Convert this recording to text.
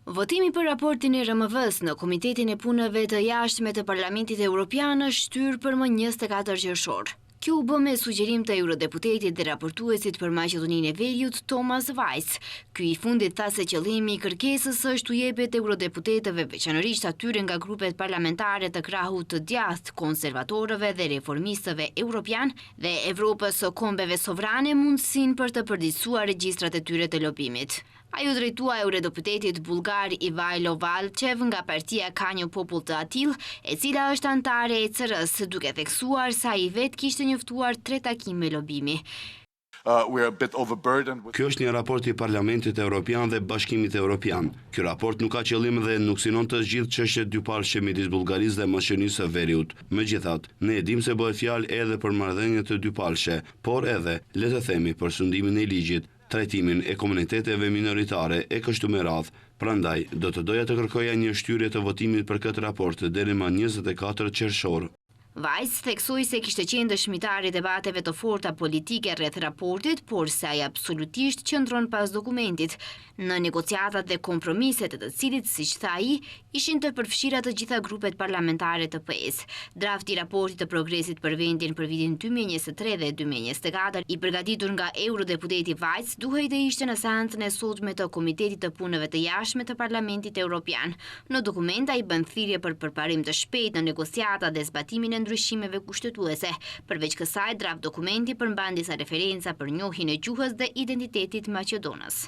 Votimi për raportin e RMV-s në Komitetin e Punëve të Jashtme të Parlamentit Evropian është shtyr për më 24 qershor. Kjo u bë me sugjerim të eurodeputetit dhe raportuesit për Maqedoninë e Veriut, Thomas Vajs. Ky i fundit tha se qëllimi i kërkesës është t'u jepet eurodeputetëve, veçanërisht atyre nga grupet parlamentare të krahut të djathtë, konservatorëve dhe reformistëve europian dhe Evropës së kombeve sovrane mundësinë për të përditësuar regjistrat e tyre të lobimit. Ai u drejtua eurodeputetit bullgar Ivajlo Valchev nga partia Ka një popull të atill, e cila është antare e ECR-s, duke theksuar se ai vetë kishte njoftuar 3 takime lobimi. Kjo është një raport i Parlamentit Evropian dhe Bashkimit Evropian. Ky raport nuk ka qëllim dhe nuk synon të gjithë çështjet dypalëshe midis Bullgarisë dhe Maqedonisë së Veriut. Megjithatë, ne e dimë se bëhet fjalë edhe për marrëdhënie të dypalëshe, por edhe, le të themi, për sundimin e ligjit, trajtimin e komuniteteve minoritare e kështu me radhë. Prandaj, do të doja të kërkoja një shtyrje të votimit për këtë raport deri më 24 qershor. Vajs theksoi se kishte qenë dëshmitar i debateve të forta politike rreth raportit, por se ai absolutisht qëndron pas dokumentit, në negociatat dhe kompromiset të cilit, siç tha ai, ishin të përfshira të gjitha grupet parlamentare të PS. Drafti i raportit të progresit për vendin për vitin 2023 dhe 2024, i përgatitur nga eurodeputeti Vajs, duhej të ishte në seancën e sotme të Komitetit të Punëve të Jashtme të Parlamentit Evropian. Në dokument ai bën thirrje për përparim të shpejtë në negociata dhe zbatimin e ndryshimeve kushtetuese. Përveç kësaj, draft dokumenti përmban disa referenca për njohjen e gjuhës dhe identitetit maqedonës.